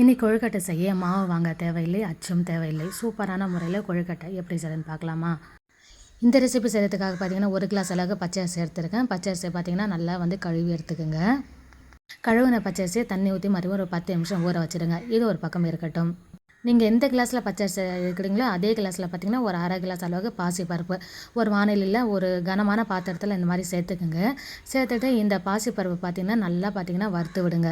இன்றைக்கி கொழுக்கட்டை செய்ய மாவு வாங்க தேவையில்லை, அச்சும் தேவையில்லை. சூப்பரான முறையில் கொழுக்கட்டை எப்படி செய்யறதுன்னு பார்க்கலாமா? இந்த ரெசிபி செய்கிறதுக்காக பார்த்தீங்கன்னா 1 கிளாஸ் அளவுக்கு பச்சை அரிசி எடுத்துருக்கேன். பச்சை அரிசியை பார்த்தீங்கன்னா நல்லா கழுவி எடுத்துக்கோங்க. கழுவின பச்சை அரிசியை தண்ணி ஊற்றி மறுபடியும் ஒரு 10 நிமிஷம் ஊற வச்சுடுங்க. இது ஒரு பக்கம் இருக்கட்டும். நீங்கள் எந்த கிளாஸில் பச்சை அரிசி எடுக்கிறீங்களோ அதே கிளாஸில் பார்த்தீங்கன்னா ஒரு அரை கிளாஸ் அளவுக்கு பாசிப்பருப்பு ஒரு வானிலையில் ஒரு கனமான பாத்திரத்தில் இந்த மாதிரி சேர்த்துக்குங்க. சேர்த்துட்டு இந்த பாசிப்பருப்பு பார்த்திங்கன்னா நல்லா வறுத்து விடுங்க.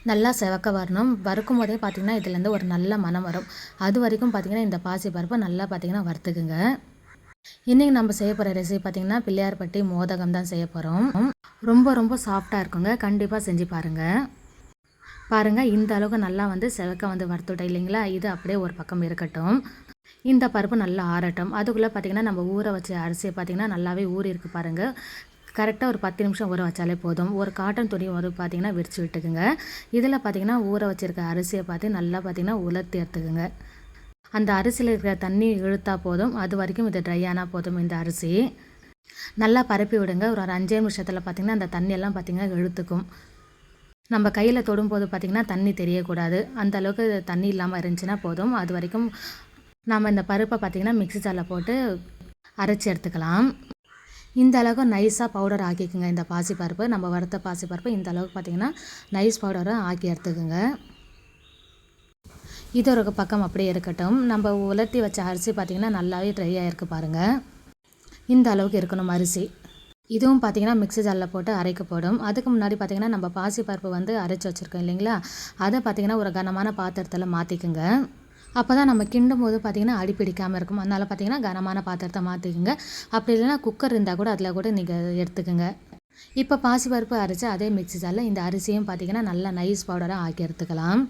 நல்லா செவக்க வரணும். வறுக்கும் போதே பார்த்திங்கன்னா இதுலேருந்து ஒரு நல்ல மனம் வரும். அது வரைக்கும் பார்த்திங்கன்னா இந்த பாசிப்பருப்பை நல்லா வறுத்துக்குங்க. இன்றைக்கி நம்ம செய்ய போகிற ரெசிபி பார்த்திங்கன்னா பிள்ளையார்பட்டி மோதகம் தான் செய்ய போகிறோம். ரொம்ப சாஃப்டாக இருக்குங்க. கண்டிப்பாக செஞ்சு பாருங்கள். இந்த அளவுக்கு நல்லா செவக்க வறுத்துட்டோம் இல்லைங்களா? இது அப்படியே ஒரு பக்கம் இருக்கட்டும். இந்த பருப்பு நல்லா ஆறட்டும். அதுக்குள்ளே பார்த்திங்கன்னா நம்ம ஊற வச்ச அரிசியை பார்த்திங்கன்னா நல்லாவே ஊறி இருக்கு பாருங்கள். கரெக்டாக ஒரு 10 நிமிஷம் ஊற வச்சாலே போதும். ஒரு காட்டன் துணி பார்த்திங்கன்னா விரித்து விட்டுக்குங்க. இதில் பார்த்திங்கன்னா ஊற வச்சுருக்க அரிசியை நல்லா உலர்த்தி எடுத்துக்குங்க. அந்த அரிசியில் இருக்கிற தண்ணி இழுத்தா போதும். அது வரைக்கும் இது ட்ரை ஆனால் போதும். இந்த அரிசி நல்லா பரப்பி விடுங்க. ஒரு 5 நிமிஷத்தில் பார்த்திங்கன்னா அந்த தண்ணியெல்லாம் பார்த்திங்கன்னா இழுத்துக்கும். நம்ம கையில் தொடும்போது பார்த்திங்கன்னா தண்ணி தெரியக்கூடாது. அந்த அளவுக்கு தண்ணி இல்லாமல் இருந்துச்சுன்னா போதும். அது வரைக்கும் நம்ம இந்த பருப்பை பார்த்திங்கன்னா மிக்ஸி ஜாரில் போட்டு அரைச்சி எடுத்துக்கலாம். இந்த அளவுக்கு நைஸாக பவுடர் ஆக்கிக்குங்க. இந்த பாசிப்பருப்பு நம்ம வறுத்த பாசிப்பருப்பு இந்த அளவுக்கு பார்த்திங்கன்னா நைஸ் பவுடரை ஆக்கி எடுத்துக்குங்க. இது ஒரு பக்கம் அப்படியே இருக்கட்டும். நம்ம உலர்த்தி வச்ச அரிசி பார்த்திங்கன்னா நல்லாவே ட்ரை ஆகிருக்கு பாருங்கள். இந்த அளவுக்கு இருக்கணும் அரிசி. இதுவும் பார்த்திங்கன்னா மிக்ஸி ஜாரில் போட்டு அரைக்கப்படும். அதுக்கு முன்னாடி பார்த்திங்கன்னா நம்ம பாசிப்பருப்பு அரைச்சி வச்சுருக்கோம் இல்லைங்களா? அதை பார்த்திங்கன்னா ஒரு கனமான பாத்திரத்தில் மாற்றிக்குங்க. அப்போ தான் நம்ம கிண்டும் போது பார்த்திங்கன்னா அடிப்பிடிக்காமல் இருக்கும். அதனால் பார்த்திங்கன்னா கனமான பாத்திரத்தை மாற்றிக்குங்க. அப்படி இல்லைனா குக்கர் இருந்தால் கூட அதில் கூட நீங்கள் எடுத்துக்கோங்க. இப்போ பாசிப்பருப்பு அரைச்சி அதே மிக்ஸி ஜாரில் இந்த அரிசியும் பார்த்திங்கன்னா நல்லா நைஸ் பவுடராக ஆக்கி எடுத்துக்கலாம்.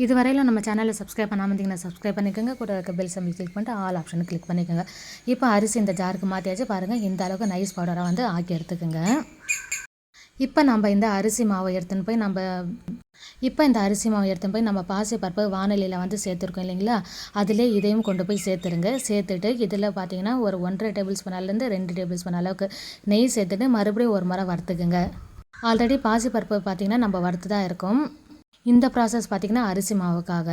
இதுவரையிலும் நம்ம சேனலை சப்ஸ்கிரைப் பண்ணாமல் இருந்தீங்கன்னா சப்ஸ்கிரைப் பண்ணிக்கோங்க. கூட இருக்க பெல் சிம்பிள் கிளிக் பண்ணிட்டு ஆல் ஆப்ஷனை கிளிக் பண்ணிக்கோங்க. இப்போ அரிசி இந்த ஜாருக்கு மாற்றியாச்சு பாருங்கள். இந்த அளவுக்கு நைஸ் பவுடராக ஆக்கி எடுத்துக்கோங்க. இப்போ இந்த அரிசி மாவை எடுத்துன்னு போய் நம்ம பாசிப்பருப்பு வானிலையில் சேர்த்துருக்கோம் இல்லைங்களா? அதிலே இதையும் கொண்டு போய் சேர்த்துருங்க. சேர்த்துட்டு இதில் பார்த்திங்கன்னா ஒரு 1.5 டேபிள் ஸ்பூன்லேருந்து 2 டேபிள் ஸ்பூன் அளவுக்கு நெய் சேர்த்துட்டு மறுபடியும் ஒரு முறை வறுத்துக்குங்க. ஆல்ரெடி பாசிப்பருப்பு பார்த்திங்கன்னா நம்ம வறுத்து தான் இருக்கும். இந்த ப்ராசஸ் பார்த்திங்கன்னா அரிசி மாவுக்காக.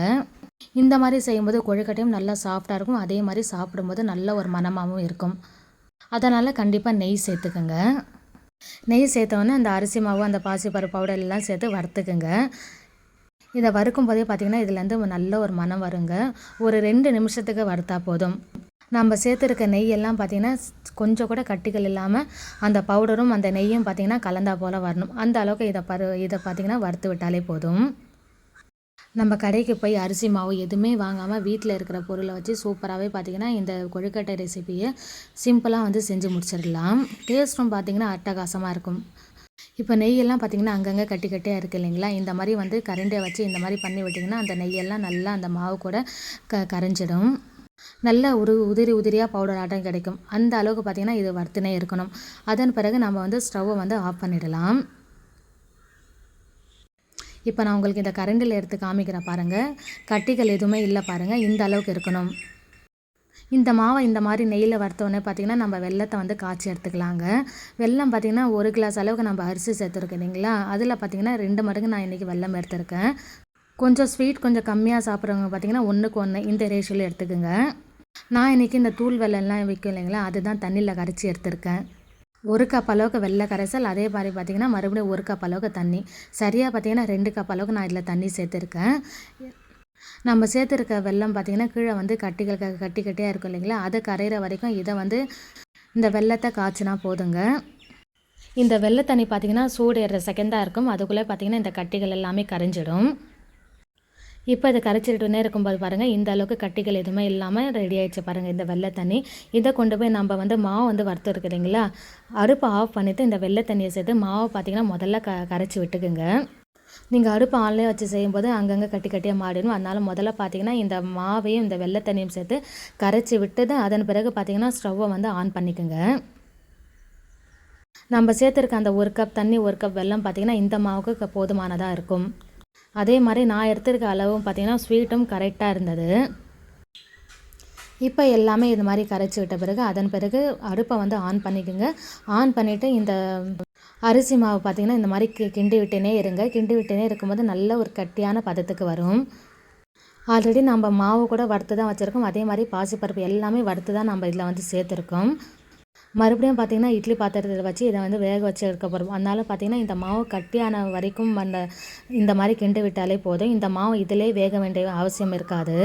இந்த மாதிரி செய்யும்போது கொழுக்கட்டையும் நல்லா சாஃப்டாக இருக்கும். அதே மாதிரி சாப்பிடும்போது நல்ல ஒரு மணமாகவும் இருக்கும். அதனால் கண்டிப்பாக நெய் சேர்த்துக்குங்க. நெய் சேர்த்தோன்னே அந்த அரிசி மாவு அந்த பாசிப்பருப்பு பவுடர் எல்லாம் சேர்த்து வறுத்துக்குங்க. இதை வறுக்கும் போதே பார்த்திங்கன்னா இதுலேருந்து நல்ல ஒரு மணம் வருங்க. ஒரு 2 நிமிஷத்துக்கு வறுத்தா போதும். நம்ம சேர்த்துருக்க நெய்யெல்லாம் பார்த்திங்கன்னா கொஞ்சம் கூட கட்டிகள் இல்லாமல் அந்த பவுடரும் அந்த நெய்யும் பார்த்திங்கன்னா கலந்தா போல் வரணும். அந்த அளவுக்கு இதை பார்த்திங்கன்னா வறுத்து விட்டாலே போதும். நம்ம கடைக்கு போய் அரிசி மாவு எதுவுமே வாங்காமல் வீட்டில் இருக்கிற பொருளை வச்சு சூப்பராகவே பார்த்திங்கன்னா இந்த கொழுக்கட்டை ரெசிபியை சிம்பிளாக செஞ்சு முடிச்சிடலாம். டேஸ்ட்டும் பார்த்திங்கன்னா அட்டகாசமாக இருக்கும். இப்போ நெய்யெல்லாம் பார்த்திங்கன்னா அங்கங்கே கட்டியாக இருக்குது இல்லைங்களா? இந்த மாதிரி கரண்டியை வச்சு இந்த மாதிரி பண்ணி விட்டிங்கன்னா அந்த நெய்யெல்லாம் நல்லா அந்த மாவு கூட கரைஞ்சிடும். நல்ல ஒரு உதிரியாக பவுடர் ஆட்டம் கிடைக்கும். அந்த அளவுக்கு பார்த்திங்கன்னா இது வறுத்துனே இருக்கணும். அதன் பிறகு நம்ம ஸ்டவ்வை ஆஃப் பண்ணிடலாம். இப்போ நான் உங்களுக்கு இந்த கரண்டில் எடுத்து காமிக்கிறேன் பாருங்கள். கட்டிகள் எதுவுமே இல்லை பாருங்கள். இந்த அளவுக்கு இருக்கணும். இந்த மாவை இந்த மாதிரி நெய்யில் வறுத்தோடனே பார்த்திங்கன்னா நம்ம வெல்லத்தை காய்ச்சி எடுத்துக்கலாங்க. வெல்லம் பார்த்திங்கன்னா 1 கிளாஸ் அளவுக்கு நம்ம அரிசி சேர்த்துருக்கோம் இல்லைங்களா? அதில் பார்த்திங்கன்னா 2 மடங்கு நான் இன்றைக்கி வெல்லம் எடுத்துருக்கேன். கொஞ்சம் ஸ்வீட் கொஞ்சம் கம்மியாக சாப்பிட்றவங்க பார்த்திங்கன்னா 1க்கு 1 இந்த ரேஷியோவில் எடுத்துக்கோங்க. நான் இன்றைக்கி இந்த தூள் வெல்லம்லாம் விற்கும் இல்லைங்களா? அதுதான் தண்ணியில் கரைச்சி எடுத்துருக்கேன். 1 கப் அளவுக்கு வெள்ளை கரைசல், அதே மாதிரி பார்த்திங்கன்னா மறுபடியும் 1 கப் அளவுக்கு தண்ணி, சரியாக பார்த்திங்கன்னா 2 கப் அளவுக்கு நான் இதில் தண்ணி சேர்த்துருக்கேன். நம்ம சேர்த்துருக்க வெல்லம் பார்த்திங்கன்னா கீழே கட்டியாக இருக்கும் இல்லைங்களா? அதை கரைகிற வரைக்கும் இதை இந்த வெல்லத்தை காய்ச்சினா போதுங்க. இந்த வெள்ளை தண்ணி பார்த்திங்கன்னா சூடு ஏறுற செகண்டாக இருக்கும். அதுக்குள்ளே பார்த்திங்கன்னா இந்த கட்டிகள் எல்லாமே கரைஞ்சிடும். இப்போ இதை கரைச்சிட்டுனே இருக்கும்போது பாருங்கள் இந்த அளவுக்கு கட்டிகள் எதுவுமே இல்லாமல் ரெடி ஆகிடுச்சு பாருங்கள் இந்த வெள்ளை தண்ணி. இதை கொண்டு போய் நம்ம மாவு வறுத்து இருக்குதுங்களா? அடுப்பை ஆஃப் பண்ணிவிட்டு இந்த வெள்ளை தண்ணியை சேர்த்து மாவை பார்த்திங்கன்னா முதல்ல கரைச்சி விட்டுக்குங்க. நீங்கள் அடுப்பு ஆன்லேயே வச்சு செய்யும்போது அங்கங்கே கட்டியாக மாறிடும். அதனால் முதல்ல பார்த்திங்கன்னா இந்த மாவையும் இந்த வெள்ளை தண்ணியும் சேர்த்து கரைச்சி விட்டுது. அதன் பிறகு பார்த்திங்கன்னா ஸ்டவ்வை ஆன் பண்ணிக்கோங்க. நம்ம சேர்த்துருக்க அந்த 1 கப் தண்ணி 1 கப் வெல்லம் பார்த்திங்கன்னா இந்த மாவுக்கு போதுமானதாக இருக்கும். அதே மாதிரி நான் எடுத்துருக்க அளவும் பார்த்திங்கன்னா ஸ்வீட்டும் கரெக்டாக இருந்தது. இப்போ எல்லாமே இது மாதிரி கரைச்சி விட்ட பிறகு அதன் பிறகு அடுப்பை ஆன் பண்ணிக்கோங்க. ஆன் பண்ணிவிட்டு இந்த அரிசி மாவு பார்த்திங்கன்னா இந்த மாதிரி கிண்டி விட்டுனே இருங்க. கிண்டி விட்டுனே இருக்கும்போது நல்ல ஒரு கட்டியான பதத்துக்கு வரும். ஆல்ரெடி நம்ம மாவு கூட வறுத்து தான் வச்சுருக்கோம். அதே மாதிரி பாசிப்பருப்பு எல்லாமே வறுத்து தான் நம்ம இதில் வந்து சேர்த்துருக்கோம். மறுபடியும் பார்த்திங்கன்னா இட்லி பாத்திரத்தில் வச்சு இதை வந்து வேக வச்சு எடுக்க போகிறோம். அதனால் பார்த்திங்கன்னா இந்த மாவு கட்டியான வரைக்கும் இந்த மாதிரி கிண்டி விட்டாலே போதும். இந்த மாவு இதிலே வேக வேண்டிய அவசியம் இருக்காது.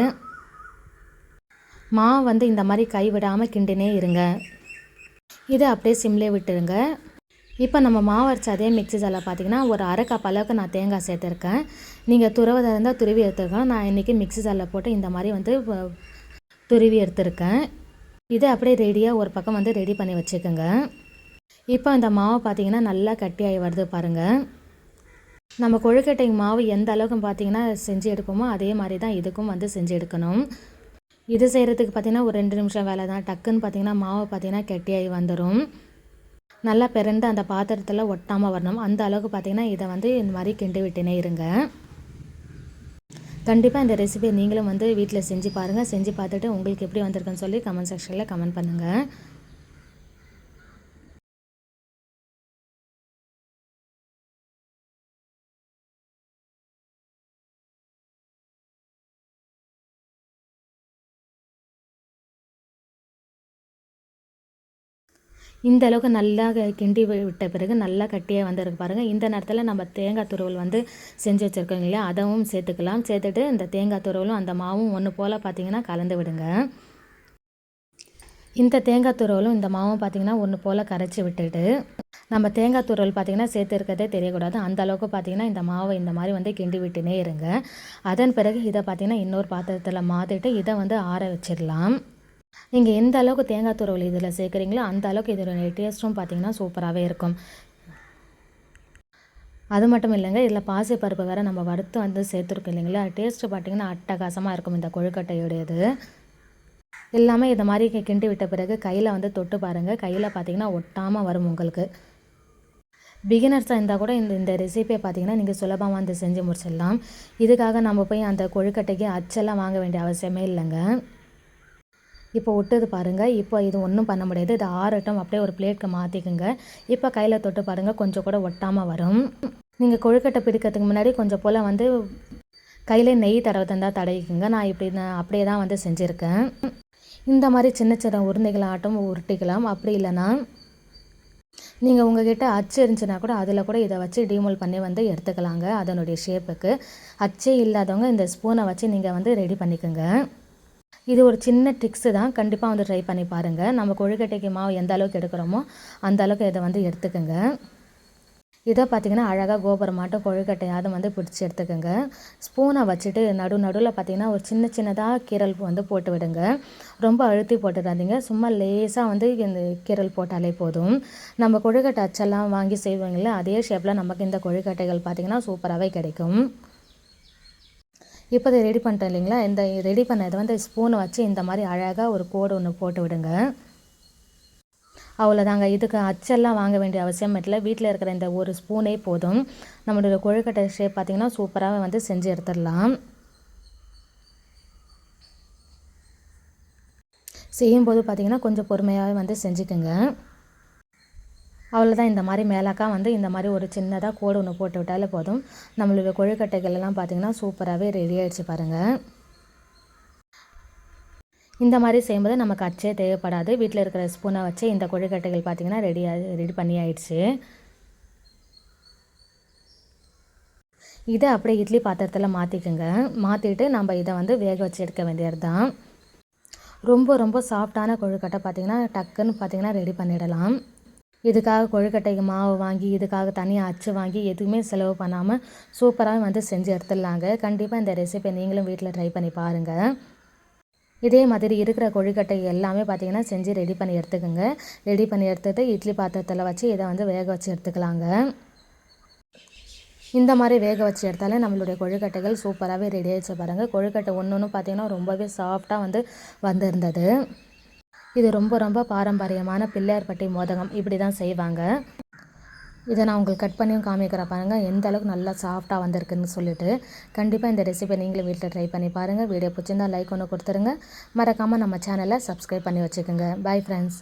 மாவு வந்து இந்த மாதிரி கை விடாமல் கிண்டினே இருங்க. இதை அப்படியே சிம்லே விட்டுருங்க. இப்போ நம்ம மாவு அரைச்ச அதே மிக்ஸி ஜாரில் பார்த்திங்கன்னா ஒரு அரை கப் அளவுக்கு நான் தேங்காய் சேர்த்துருக்கேன். நீங்கள் துருவதாக இருந்தால் துருவி எடுத்துருக்கேன். நான் இன்றைக்கி மிக்ஸி ஜாரில் போட்டு இந்த மாதிரி வந்து துருவி எடுத்துருக்கேன். இதை அப்படியே ரெடியாக ஒரு பக்கம் வந்து ரெடி பண்ணி வச்சுக்கோங்க. இப்போ இந்த மாவு பார்த்திங்கன்னா நல்லா கட்டியாகி வருது பாருங்கள். நம்ம கொழுக்கட்டை மாவு எந்த அளவுக்கு பார்த்திங்கன்னா செஞ்சு எடுப்போமோ அதே மாதிரி தான் இதுக்கும் வந்து செஞ்சு எடுக்கணும். இது செய்கிறதுக்கு பார்த்திங்கன்னா ஒரு 2 நிமிஷம் வேலை தான். டக்குன்னு பார்த்திங்கன்னா மாவு பார்த்திங்கன்னா கட்டியாகி வந்துடும். நல்லா பிறண்டு அந்த பாத்திரத்தில் ஒட்டாமல் வரணும். அந்த அளவுக்கு பார்த்திங்கன்னா இதை வந்து இந்த மாதிரி கிண்டி விட்டுனே இருங்க. கண்டிப்பாக இந்த ரெசிபியை நீங்களும் வந்து வீட்டில் செஞ்சு பாருங்கள். செஞ்சு பார்த்துட்டு உங்களுக்கு எப்படி வந்திருக்குன்னு சொல்லி கமெண்ட் செக்ஷனில் கமெண்ட் பண்ணுங்கள். இந்த அளவுக்கு நல்லா கிண்டி விட்ட பிறகு நல்லா கட்டியாக வந்துருக்கு பாருங்கள். இந்த நேரத்தில் நம்ம தேங்காய் துருவல் வந்து செஞ்சு வச்சுருக்கோம் இல்லையா, அதவும் சேர்த்துக்கலாம். சேர்த்துட்டு இந்த தேங்காய் துருவலும் அந்த மாவும் ஒன்று போல் பார்த்திங்கன்னா கலந்து விடுங்க. இந்த தேங்காய் துருவலும் இந்த மாவும் பார்த்திங்கன்னா ஒன்று போல் கரைச்சி விட்டுட்டு நம்ம தேங்காய் துருவல் பார்த்திங்கன்னா சேர்த்து இருக்கிறதே தெரியக்கூடாது. அந்த அளவுக்கு பார்த்திங்கன்னா இந்த மாவை இந்த மாதிரி வந்து கிண்டி விட்டுனே இருங்க. அதன் பிறகு இதை பார்த்திங்கன்னா இன்னொரு பாத்திரத்தில் மாற்றிட்டு இதை வந்து ஆற வச்சிடலாம். நீங்கள் எந்த அளவுக்கு தேங்காய் துருவல் இதில் சேர்க்குறீங்களோ அந்த அளவுக்கு இதோட டேஸ்ட்டும் பார்த்திங்கன்னா சூப்பராகவே இருக்கும். அது மட்டும் இல்லைங்க, இதில் பாசிப்பருப்பு வேறு நம்ம வறுத்து வந்து சேர்த்துருக்கோம் இல்லைங்களா, டேஸ்ட்டு பார்த்திங்கன்னா அட்டகாசமாக இருக்கும் இந்த கொழுக்கட்டையுடையது. எல்லாமே இந்த மாதிரி கிண்டி விட்ட பிறகு கையில் வந்து தொட்டு பாருங்கள். கையில் பார்த்திங்கன்னா ஒட்டாமல் வரும் உங்களுக்கு. பிகினர்ஸாக இருந்தால் கூட இந்த ரெசிபியை பார்த்திங்கன்னா நீங்கள் சுலபமாக வந்து செஞ்சு முடிச்சிடலாம். இதுக்காக நம்ம போய் அந்த கொழுக்கட்டைக்கு அச்செல்லாம் வாங்க வேண்டிய அவசியமே இல்லைங்க. இப்போ ஒட்டுது பாருங்கள். இப்போ இது ஒன்றும் பண்ண முடியாது. இது ஆறட்டும், அப்படியே ஒரு பிளேட்க்கு மாற்றிக்குங்க. இப்போ கையில் தொட்டு பாருங்கள், கொஞ்சம் கூட ஒட்டாமல் வரும். நீங்கள் கொழுக்கட்டை பிடிக்கிறதுக்கு முன்னாடி கொஞ்சம் போல் வந்து கையில் நெய் தடவை தடவிக்குங்க. நான் அப்படியே தான் வந்து செஞ்சுருக்கேன். இந்த மாதிரி சின்ன சின்ன உருண்டைகளாட்டம் உருட்டிக்கலாம். அப்படி இல்லைன்னா நீங்கள் உங்கள்கிட்ட அச்சு இருந்துச்சுன்னா கூட அதில் கூட இதை வச்சு டீமோல் பண்ணி வந்து எடுத்துக்கலாங்க அதனுடைய ஷேப்புக்கு. அச்சே இல்லாதவங்க இந்த ஸ்பூனை வச்சு நீங்கள் வந்து ரெடி பண்ணிக்கோங்க. இது ஒரு சின்ன ட்ரிக்ஸு தான். கண்டிப்பாக வந்து ட்ரை பண்ணி பாருங்கள். நம்ம கொழுக்கட்டைக்கு மாவு எந்த அளவுக்கு எடுக்கிறோமோ அந்த அளவுக்கு இதை வந்து எடுத்துக்கோங்க. இதை பார்த்திங்கன்னா அழகாக கோபுரமாட்டம் கொழுக்கட்டையாவது வந்து பிடிச்சி எடுத்துக்கோங்க. ஸ்பூனை வச்சுட்டு நடுவில் பார்த்திங்கன்னா ஒரு சின்னதாக கீரல் வந்து போட்டு விடுங்க. ரொம்ப அழுத்தி போட்டுடாதீங்க. சும்மா லேசாக வந்து இந்த கீரல் போட்டாலே போதும். நம்ம கொழுக்கட்டை அச்செல்லாம் வாங்கி செய்வாங்கள்ல, அதே ஷேப்பில் நமக்கு இந்த கொழுக்கட்டைகள் பார்த்திங்கன்னா சூப்பராகவே கிடைக்கும். இப்போ இதை ரெடி பண்ணிட்டேன் இல்லைங்களா, இந்த ரெடி பண்ண இதை வந்து ஸ்பூனை வச்சு இந்த மாதிரி அழகாக ஒரு கோடு ஒன்று போட்டு விடுங்க. அவ்வளோதாங்க. இதுக்கு அச்செல்லாம் வாங்க வேண்டிய அவசியம் இல்லை. வீட்டில் இருக்கிற இந்த ஒரு ஸ்பூனே போதும். நம்மளுடைய கொழுக்கட்டை ஷேப் பார்த்திங்கன்னா சூப்பராக வந்து செஞ்சு எடுத்துடலாம். செய்யும்போது பார்த்திங்கன்னா கொஞ்சம் பொறுமையாகவே வந்து செஞ்சுக்கோங்க. அவ்வளோதான். இந்த மாதிரி மேலாக்கா வந்து இந்த மாதிரி ஒரு சின்னதாக கோடு ஒன்று போட்டு விட்டாலே போதும். நம்மளுடைய கொழுக்கட்டைகள் எல்லாம் பார்த்திங்கன்னா சூப்பராகவே ரெடி ஆகிடுச்சு பாருங்கள். இந்த மாதிரி செய்யும்போது நமக்கு அச்சே தேவைப்படாது. வீட்டில் இருக்கிற ஸ்பூனை வச்சு இந்த கொழுக்கட்டைகள் பார்த்திங்கன்னா ரெடி பண்ணி ஆயிடுச்சு. இதை அப்படியே இட்லி பாத்திரத்தில் மாற்றிக்குங்க. மாற்றிட்டு நம்ம இதை வந்து வேக வச்சு எடுக்க வேண்டியது தான். ரொம்ப சாஃப்டான கொழுக்கட்டை பார்த்திங்கன்னா டக்குன்னு பார்த்திங்கன்னா ரெடி பண்ணிடலாம். இதுக்காக கொழுக்கட்டைக்கு மாவு வாங்கி இதுக்காக தனியாக அச்சு வாங்கி எதுவுமே செலவு பண்ணாமல் சூப்பராக வந்து செஞ்சு எடுத்துடலாங்க. கண்டிப்பாக இந்த ரெசிபியை நீங்களும் வீட்டில் ட்ரை பண்ணி பாருங்கள். இதே மாதிரி இருக்கிற கொழுக்கட்டை எல்லாமே பார்த்திங்கன்னா செஞ்சு ரெடி பண்ணி எடுத்துக்கோங்க. ரெடி பண்ணி எடுத்துகிட்டு இட்லி பாத்திரத்தில் வச்சு இதை வந்து வேக வச்சு எடுத்துக்கலாங்க. இந்த மாதிரி வேக வச்சு எடுத்தாலே நம்மளுடைய கொழுக்கட்டைகள் சூப்பராகவே ரெடி ஆகிடுச்சு பாருங்கள். கொழுக்கட்டை ஒன்று பார்த்திங்கன்னா ரொம்பவே சாஃப்டாக வந்து வந்திருந்தது. இது ரொம்ப பாரம்பரியமான பிள்ளையார்பட்டி மோதகம் இப்படி தான் செய்வாங்க. இதை நான் உங்களுக்கு கட் பண்ணியும் காமிக்கிறேன் பாருங்கள் எந்த அளவுக்கு நல்லா சாஃப்டாக வந்திருக்குன்னு சொல்லிட்டு. கண்டிப்பாக இந்த ரெசிபியை நீங்களும் வீட்டில் ட்ரை பண்ணி பாருங்கள். வீடியோ பிடிச்சிருந்தால் லைக் ஒன்று கொடுத்துருங்க. மறக்காமல் நம்ம சேனலை சப்ஸ்கிரைப் பண்ணி வச்சுக்கோங்க. Bye friends.